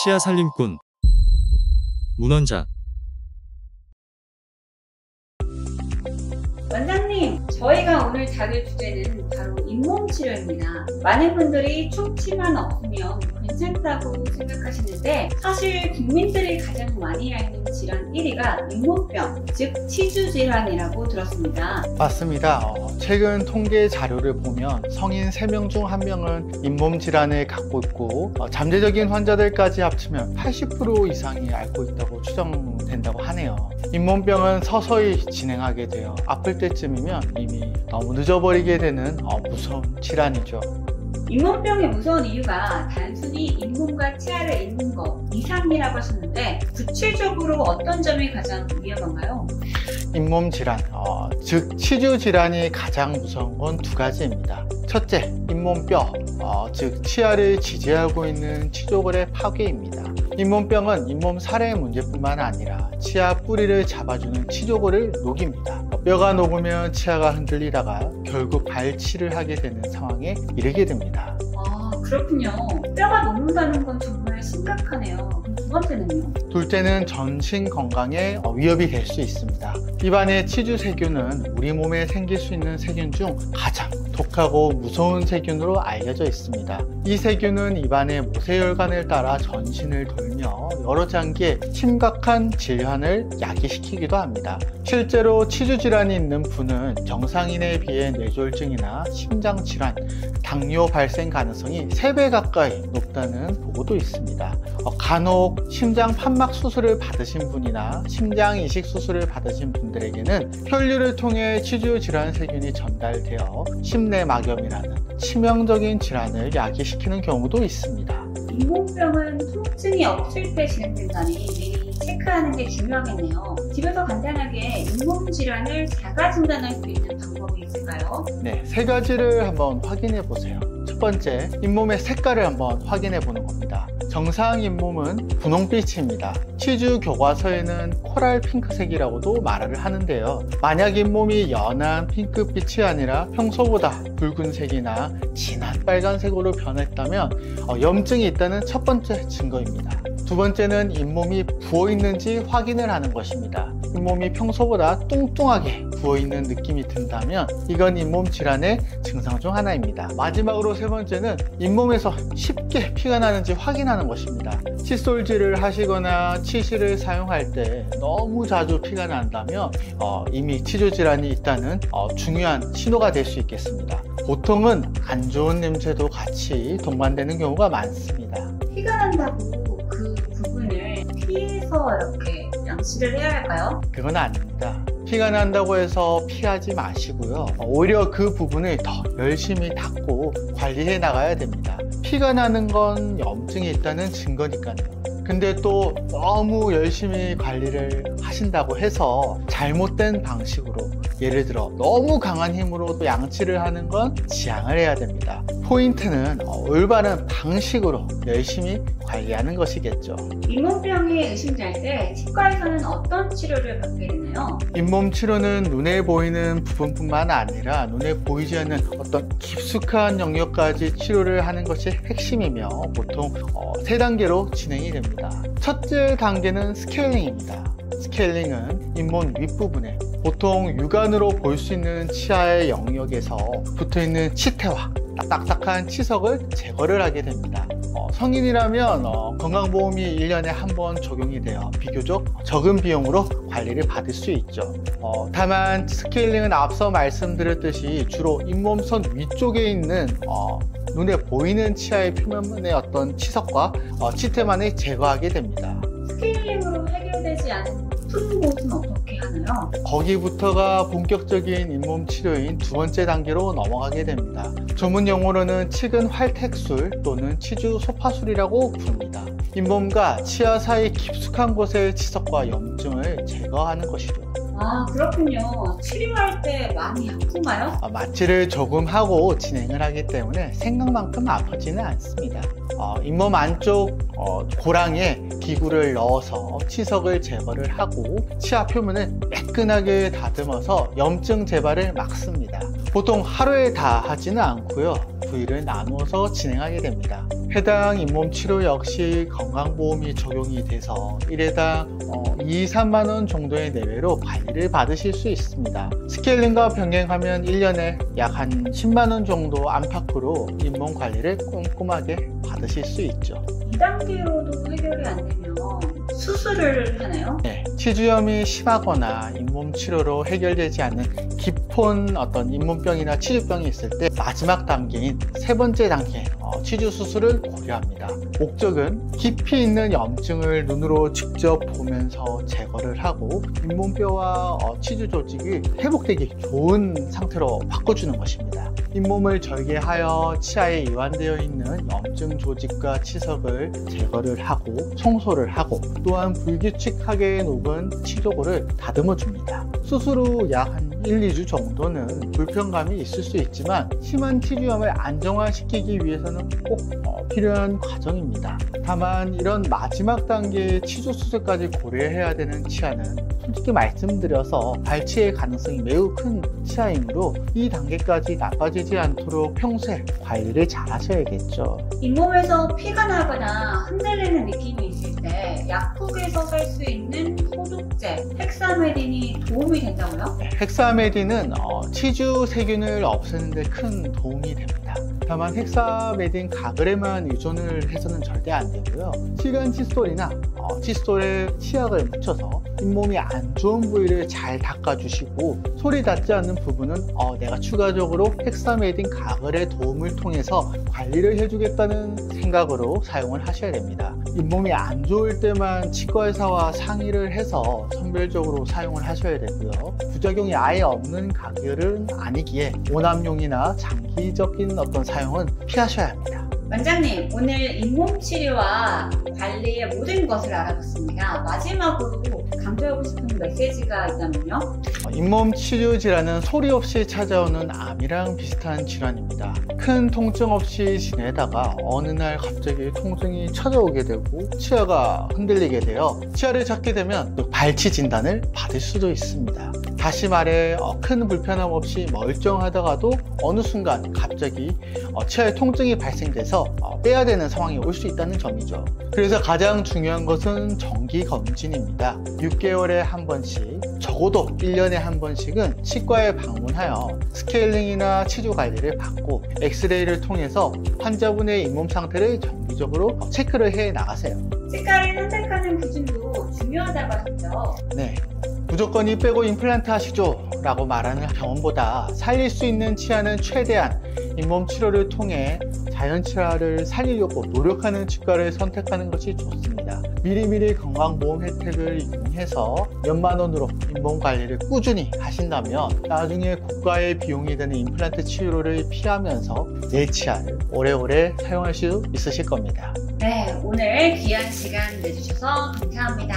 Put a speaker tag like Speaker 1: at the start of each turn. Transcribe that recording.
Speaker 1: 치아 살림꾼 문원자.
Speaker 2: 원장님, 저희가 오늘 다룰 주제는 바로 잇몸 치료입니다. 많은 분들이 충치만 없으면 괜찮다고 생각하시는데 사실 국민들이 가장 많이 앓는 질환 1위가 잇몸병, 즉 치주 질환이라고 들었습니다.
Speaker 3: 맞습니다. 최근 통계 자료를 보면 성인 3명 중 1명은 잇몸 질환을 갖고 있고 잠재적인 환자들까지 합치면 80% 이상이 앓고 있다고 추정된다고 하네요. 잇몸병은 서서히 진행하게 되어 아플 때쯤이면 이미 너무 늦어버리게 되는 무서운 질환이죠.
Speaker 2: 잇몸병의 무서운 이유가 단순히 잇몸과 치아를 잇는 것 이상이라고 하셨는데 구체적으로 어떤 점이 가장 위험한가요?
Speaker 3: 잇몸 질환, 즉 치주 질환이 가장 무서운 건 2가지입니다. 첫째, 잇몸뼈, 즉 치아를 지지하고 있는 치조골의 파괴입니다. 잇몸병은 잇몸 살의 문제뿐만 아니라 치아 뿌리를 잡아주는 치조골을 녹입니다. 뼈가 녹으면 치아가 흔들리다가 결국 발치를 하게 되는 상황에 이르게 됩니다.
Speaker 2: 그렇군요. 뼈가 녹는다는 건 정말 심각하네요. 그럼 2번째는요?
Speaker 3: 둘째는 전신 건강에 위협이 될 수 있습니다. 입안의 치주 세균은 우리 몸에 생길 수 있는 세균 중 가장 독하고 무서운 세균으로 알려져 있습니다. 이 세균은 입안의 모세혈관을 따라 전신을 돌며 여러 장기에 심각한 질환을 야기시키기도 합니다. 실제로 치주 질환이 있는 분은 정상인에 비해 뇌졸중이나 심장질환, 당뇨 발생 가능성이 3배 가까이 높다는 보고도 있습니다. 간혹 심장 판막 수술을 받으신 분이나 심장 이식 수술을 받으신 분들에게는 혈류를 통해 치주 질환 세균이 전달되어 심내막염이라는 치명적인 질환을 야기시키는 경우도 있습니다.
Speaker 2: 잇몸병은 통증이 없을 때 진행된다니 미리 체크하는 게 중요하겠네요. 집에서 간단하게 잇몸 질환을 자가 진단할 수 있는 방법이 있을까요?
Speaker 3: 네, 3가지를 한번 확인해 보세요. 첫 번째, 잇몸의 색깔을 한번 확인해 보는 겁니다. 정상 잇몸은 분홍빛입니다. 치주 교과서에는 코랄 핑크색이라고도 말을 하는데요. 만약 잇몸이 연한 핑크빛이 아니라 평소보다 붉은색이나 진한 빨간색으로 변했다면 염증이 있다는 첫 번째 증거입니다. 두 번째는 잇몸이 부어있는지 확인을 하는 것입니다. 잇몸이 평소보다 뚱뚱하게 부어있는 느낌이 든다면 이건 잇몸 질환의 증상 중 하나입니다. 마지막으로 3번째는 잇몸에서 쉽게 피가 나는지 확인하는 것입니다. 칫솔질을 하시거나 치실을 사용할 때 너무 자주 피가 난다면 이미 치주 질환이 있다는 중요한 신호가 될 수 있겠습니다. 보통은 안 좋은 냄새도 같이 동반되는 경우가 많습니다.
Speaker 2: 피가 난다고 그 부분을 피해서 이렇게 양치를 해야 할까요?
Speaker 3: 그건 아닙니다. 피가 난다고 해서 피하지 마시고요. 오히려 그 부분을 더 열심히 닦고 관리해 나가야 됩니다. 피가 나는 건 염증이 있다는 증거니까요. 근데 또 너무 열심히 관리를 하신다고 해서 잘못된 방식으로, 예를 들어 너무 강한 힘으로 또 양치를 하는 건 지양을 해야 됩니다. 포인트는 올바른 방식으로 열심히 관리하는 것이겠죠.
Speaker 2: 잇몸병이 의심될 때 치과에서는 어떤 치료를 받게 되나요?
Speaker 3: 잇몸 치료는 눈에 보이는 부분뿐만 아니라 눈에 보이지 않는 어떤 깊숙한 영역까지 치료를 하는 것이 핵심이며 보통 3단계로 진행이 됩니다. 첫째 단계는 스케일링입니다. 스케일링은 잇몸 윗부분에 보통 육안으로 볼 수 있는 치아의 영역에서 붙어있는 치태와 딱딱한 치석을 제거를 하게 됩니다. 성인이라면 건강보험이 1년에 한 번 적용이 되어 비교적 적은 비용으로 관리를 받을 수 있죠. 다만 스케일링은 앞서 말씀드렸듯이 주로 잇몸선 위쪽에 있는 눈에 보이는 치아의 표면의 어떤 치석과 치태만을 제거하게 됩니다.
Speaker 2: 스케일링으로 해결되지 않은 큰 곳은 어떻게 하나요?
Speaker 3: 거기부터가 본격적인 잇몸 치료인 2번째 단계로 넘어가게 됩니다. 전문 용어로는 치근 활택술 또는 치주 소파술이라고 부릅니다. 잇몸과 치아 사이 깊숙한 곳의 치석과 염증을 제거하는 것이죠.
Speaker 2: 그렇군요. 치료할 때 많이 아픈가요?
Speaker 3: 마취를 조금 하고 진행을 하기 때문에 생각만큼 아프지는 않습니다. 잇몸 안쪽 고랑에 기구를 넣어서 치석을 제거를 하고 치아 표면을 매끈하게 다듬어서 염증 재발을 막습니다. 보통 하루에 다 하지는 않고요. 부위를 나누어서 진행하게 됩니다. 해당 잇몸 치료 역시 건강보험이 적용이 돼서 1회당 2, 3만 원 정도의 내외로 관리를 받으실 수 있습니다. 스케일링과 병행하면 1년에 약 한 10만 원 정도 안팎으로 잇몸 관리를 꼼꼼하게 받으실 수 있죠.
Speaker 2: 2단계로도 해결이 안 되면 수술을 하나요?
Speaker 3: 네, 치주염이 심하거나 잇몸 치료로 해결되지 않는 깊은 어떤 잇몸병이나 치주병이 있을 때 마지막 단계인 세 번째 단계 치주 수술을 고려합니다. 목적은 깊이 있는 염증을 눈으로 직접 보면서 제거를 하고 잇몸뼈와 치주 조직이 회복되기 좋은 상태로 바꿔주는 것입니다. 잇몸을 절개하여 치아에 이완되어 있는 염증 조직과 치석을 제거를 하고 청소를 하고 또한 불규칙하게 녹은 치조골을 다듬어 줍니다. 수술 후 약 한 1, 2주 정도는 불편감이 있을 수 있지만 심한 치주염을 안정화시키기 위해서는 꼭 필요한 과정입니다. 다만 이런 마지막 단계의 치주 수술까지 고려해야 되는 치아는 솔직히 말씀드려서 발치의 가능성이 매우 큰 치아이므로 이 단계까지 나빠지지 않도록 평소에 관리를 잘 하셔야겠죠.
Speaker 2: 잇몸에서 피가 나거나 흔들리는 느낌이 있을 때 약국에서 살 수 있는 소독제 헥사메딘이 도움이 된다고요?
Speaker 3: 네, 헥사메딘은 치주 세균을 없애는 데 큰 도움이 됩니다. 다만 헥사메딘 가글에만 의존을 해서는 절대 안 되고요. 실간 칫솔이나 칫솔에 치약을 묻혀서 잇몸이 안 좋은 부위를 잘 닦아주시고 소리 닿지 않는 부분은 내가 추가적으로 헥사메딘 가글의 도움을 통해서 관리를 해주겠다는 생각으로 사용을 하셔야 됩니다. 잇몸이 안 좋을 때만 치과의사와 상의를 해서 선별적으로 사용을 하셔야 되고요. 부작용이 아예 없는 가글은 아니기에 오남용이나 장기적인 어떤 사용은 피하셔야 합니다.
Speaker 2: 원장님, 오늘 잇몸 치료와 관리의 모든 것을 알아봤습니다. 마지막으로 강조하고 싶은 메시지가 있다면요?
Speaker 3: 잇몸 치료 질환은 소리 없이 찾아오는 암이랑 비슷한 질환입니다. 큰 통증 없이 지내다가 어느 날 갑자기 통증이 찾아오게 되고 치아가 흔들리게 되어 치아를 찾게 되면 발치 진단을 받을 수도 있습니다. 다시 말해 큰 불편함 없이 멀쩡하다가도 어느 순간 갑자기 치아에 통증이 발생돼서 빼야 되는 상황이 올 수 있다는 점이죠. 그래서 가장 중요한 것은 정기 검진입니다. 6개월에 한 번씩, 적어도 1년에 한 번씩은 치과에 방문하여 스케일링이나 치주 관리를 받고 엑스레이를 통해서 환자분의 잇몸 상태를 정기적으로 체크를 해 나가세요.
Speaker 2: 치과를 선택하는 기준도 중요하다고 하셨죠?
Speaker 3: 네. 무조건 이 빼고 임플란트 하시죠 라고 말하는 병원보다 살릴 수 있는 치아는 최대한 잇몸 치료를 통해 자연 치아를 살리려고 노력하는 치과를 선택하는 것이 좋습니다. 미리미리 건강보험 혜택을 이용해서 몇만 원으로 잇몸 관리를 꾸준히 하신다면 나중에 고가의 비용이 되는 임플란트 치료를 피하면서 내 치아를 오래오래 사용할 수 있으실 겁니다.
Speaker 2: 네, 오늘 귀한 시간 내주셔서 감사합니다.